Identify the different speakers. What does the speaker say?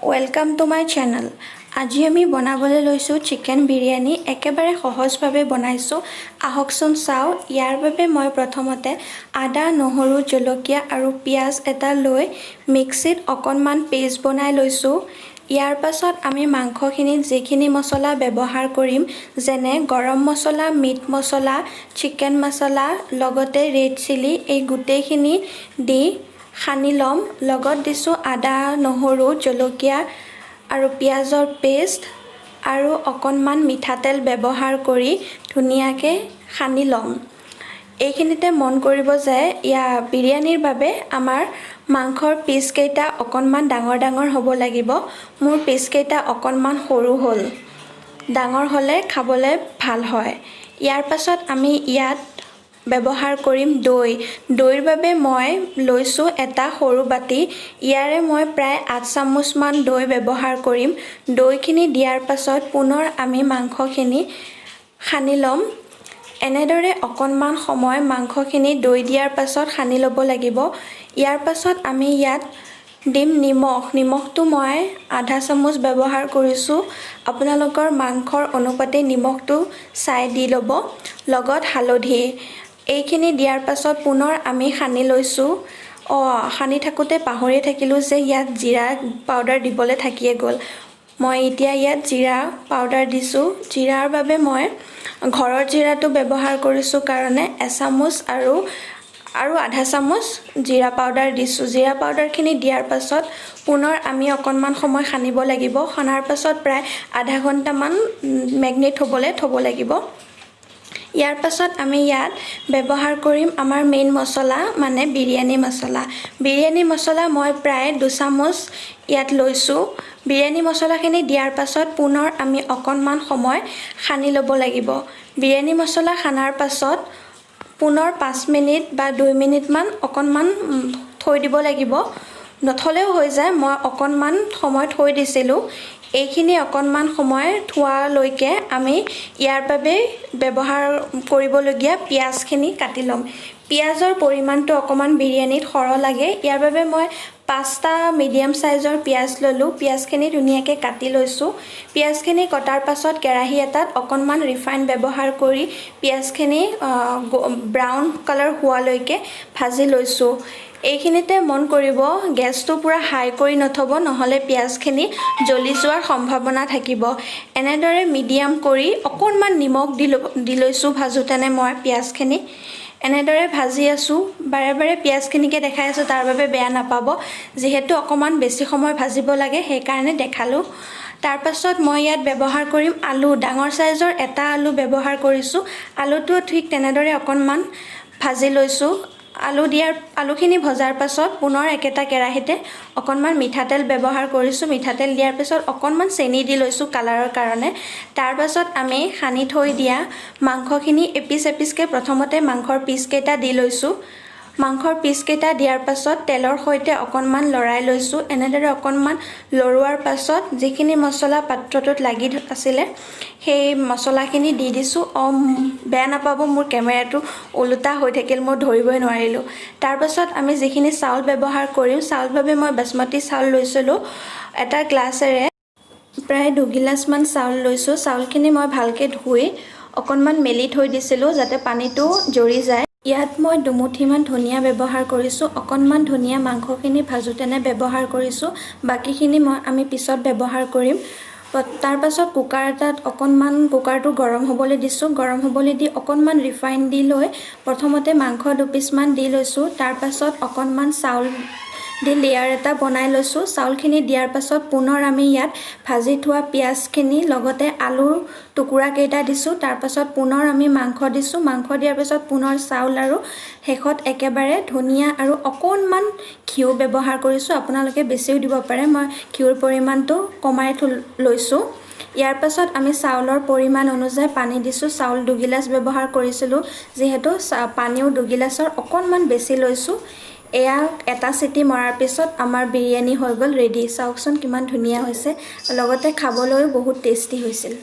Speaker 1: Welcome to my channel. আজি আমি বনাবলৈ লৈছোঁ চিকেন বিৰিয়ানী। একেবাৰে সহজভাৱে বনাইছোঁ, আহকচোন চাওঁ। ইয়াৰ বাবে মই প্ৰথমতে আদা, নহৰু, জলকীয়া আৰু পিঁয়াজ এটা লৈ মিক্সিত অকণমান পেষ্ট বনাই লৈছোঁ। ইয়াৰ পাছত আমি মাংসখিনিত যিখিনি মছলা ব্যৱহাৰ কৰিম, যেনে গৰম মছলা, মিট মছলা, চিকেন মছলা, লগতে ৰেড চিলি, এই গোটেইখিনি দি সানি ল'ম। লগত দিছোঁ আদা, নহৰু, জলকীয়া আৰু পিঁয়াজৰ পেষ্ট আৰু অকণমান মিঠাতেল ব্যৱহাৰ কৰি ধুনীয়াকৈ সানি ল'ম। এইখিনিতে মন কৰিব যে বিৰিয়ানীৰ বাবে আমাৰ মাংসৰ পিচকেইটা অকণমান ডাঙৰ ডাঙৰ হ'ব লাগিব। মোৰ পিচকেইটা অকণমান সৰু হ'ল, ডাঙৰ হ'লে খাবলৈ ভাল হয়। ইয়াৰ পাছত আমি ইয়াত ব্যৱহাৰ কৰিম দৈ। দৈৰ বাবে মই লৈছোঁ এটা সৰু বাতি। ইয়াৰে মই প্ৰায় 8 চামুচমান দৈ ব্যৱহাৰ কৰিম। দৈখিনি দিয়াৰ পাছত পুনৰ আমি মাংসখিনি সানি ল'ম। এনেদৰে অকণমান সময় মাংসখিনি দৈ দিয়াৰ পাছত সানি ল'ব লাগিব। ইয়াৰ পাছত আমি ইয়াত দিম নিমখ। নিমখটো মই আধা চামুচ ব্যৱহাৰ কৰিছোঁ। আপোনালোকৰ মাংসৰ অনুপাতে নিমখটো চাই দি ল'ব। লগত হালধি। এইখিনি দিয়াৰ পাছত পুনৰ আমি সানি লৈছোঁ। সানি থাকোঁতে পাহৰি থাকিলোঁ যে ইয়াত জিৰা পাউডাৰ দিবলৈ থাকিয়ে গ'ল। মই এতিয়া ইয়াত জিৰা পাউডাৰ দিছোঁ। জিৰাৰ বাবে মই ঘৰৰ জিৰাটো ব্যৱহাৰ কৰিছোঁ কাৰণে এচামুচ আৰু আধা চামুচ জিৰা পাউডাৰ দিছোঁ। জিৰা পাউডাৰখিনি দিয়াৰ পাছত পুনৰ আমি অকণমান সময় সানিব লাগিব। সনাৰ পাছত প্ৰায় আধা ঘণ্টামান মেগনেট হ'বলৈ থ'ব লাগিব। ইয়াৰ পাছত আমি ইয়াত ব্যৱহাৰ কৰিম আমাৰ মেইন মছলা, মানে বিৰিয়ানী মছলা। বিৰিয়ানী মছলা মই প্ৰায় 2 চামুচ ইয়াত লৈছোঁ। বিৰিয়ানী মছলাখিনি দিয়াৰ পাছত পুনৰ আমি অকণমান সময় সানি ল'ব লাগিব। বিৰিয়ানী মছলা সানাৰ পাছত পুনৰ 5 মিনিট বা 2 মিনিটমান অকণমান থৈ দিব লাগিব। নথলেও হৈ যায়, মই অকণমান সময় থৈ দিছিলোঁ। এইখিনি অকণমান সময় থোৱালৈকে আমি ইয়াৰ বাবে ব্যৱহাৰ কৰিবলগীয়া পিঁয়াজখিনি কাটি ল'ম। পিঁয়াজৰ পৰিমাণটো অকণমান বিৰিয়ানীত সৰহ লাগে। ইয়াৰ বাবে মই 5টা মিডিয়াম চাইজৰ পিঁয়াজ ল'লোঁ। পিঁয়াজখিনি ধুনীয়াকৈ কাটি লৈছোঁ। পিঁয়াজখিনি কটাৰ পাছত কেৰাহী এটাত অকণমান ৰিফাইন ব্যৱহাৰ কৰি পিঁয়াজখিনি ব্ৰাউন কালাৰ হোৱালৈকে ভাজি লৈছোঁ। এইখিনিতে মন কৰিব, গেছটো পূৰা হাই কৰি নথ'ব, নহ'লে পিঁয়াজখিনি জ্বলি যোৱাৰ সম্ভাৱনা থাকিব। এনেদৰে মিডিয়াম কৰি অকণমান নিমখ দি লৈছোঁ ভাজোঁতেনে মই পিঁয়াজখিনি। এনেদৰে ভাজি আছোঁ। বাৰে বাৰে পিঁয়াজখিনিকে দেখাই আছোঁ, তাৰ বাবে বেয়া নাপাব। যিহেতু অকণমান বেছি সময় ভাজিব লাগে, সেইকাৰণে দেখালোঁ। তাৰপাছত মই ইয়াত ব্যৱহাৰ কৰিম আলু। ডাঙৰ চাইজৰ এটা আলু ব্যৱহাৰ কৰিছোঁ। আলুটো ঠিক তেনেদৰে অকণমান ভাজি লৈছোঁ। আলুখিনি ভজাৰ পাছত পুনৰ একেটা কেৰাহীতে অকণমান মিঠাতেল ব্যৱহাৰ কৰিছোঁ। মিঠাতেল দিয়াৰ পিছত অকণমান চেনি দি লৈছোঁ কালাৰৰ কাৰণে। তাৰপাছত আমি সানি থৈ দিয়া মাংসখিনি এপিচ এপিচকৈ প্ৰথমতে মাংসৰ পিচকেইটা দি লৈছোঁ। মাংসৰ পিচকেইটা দিয়াৰ পাছত তেলৰ সৈতে অকণমান লৰাই লৈছোঁ। এনেদৰে অকণমান লৰোৱাৰ পাছত যিখিনি মছলা পাত্ৰটোত লাগি আছিলে, সেই মছলাখিনি দি দিছোঁ। বেয়া নাপাব, মোৰ কেমেৰাটো ওলোটা হৈ থাকিল, মই ধৰিবই নোৱাৰিলোঁ। তাৰপাছত আমি যিখিনি চাউল ব্যৱহাৰ কৰিম, চাউল বাবে মই বাচমতি চাউল লৈছিলোঁ এটা গ্লাছেৰে। প্ৰায় 2 গিলাচমান চাউল লৈছোঁ। চাউলখিনি মই ভালকৈ ধুই অকণমান মেলি থৈ দিছিলোঁ যাতে পানীটো জৰি যায়। ইয়াত মই দুমুঠিমান ধনিয়া ব্যৱহাৰ কৰিছোঁ। অকণমান ধনিয়া মাংসখিনি ভাজোঁতেনে ব্যৱহাৰ কৰিছোঁ। বাকীখিনি আমি পিছত ব্যৱহাৰ কৰিম। তাৰপাছত কুকাৰ এটাত কুকাৰটো গৰম হ'বলৈ দিছোঁ। গৰম হ'বলৈ দি অকণমান ৰিফাইন দি লৈ প্ৰথমতে মাংস 2 পিচমান দি লৈছোঁ। তাৰপাছত অকণমান চাউল দি লেয়াৰ এটা বনাই লৈছোঁ। চাউলখিনি দিয়াৰ পাছত পুনৰ আমি ইয়াত ভাজি থোৱা পিঁয়াজখিনি লগতে আলুৰ টুকুৰাকেইটা দিছোঁ। তাৰপাছত পুনৰ আমি মাংস দিছোঁ। মাংস দিয়াৰ পাছত পুনৰ চাউল আৰু শেষত একেবাৰে ধনিয়া আৰু অকণমান ঘিউ ব্যৱহাৰ কৰিছোঁ। আপোনালোকে বেছিও দিব পাৰে, মই ঘিউৰ পৰিমাণটো কমাই লৈছোঁ। ইয়াৰ পাছত আমি চাউলৰ পৰিমাণ অনুযায়ী পানী দিছোঁ। চাউল 2 গিলাচ ব্যৱহাৰ কৰিছিলোঁ, যিহেতু পানীও 2 গিলাচৰ অকণমান বেছি লৈছোঁ। এয়া এটা চিটি মৰাৰ পিছত আমাৰ বিৰিয়ানী হৈ গ'ল ৰেডি। চাওকচোন কিমান ধুনীয়া হৈছে, লগতে খাবলৈও বহুত টেষ্টি হৈছিল।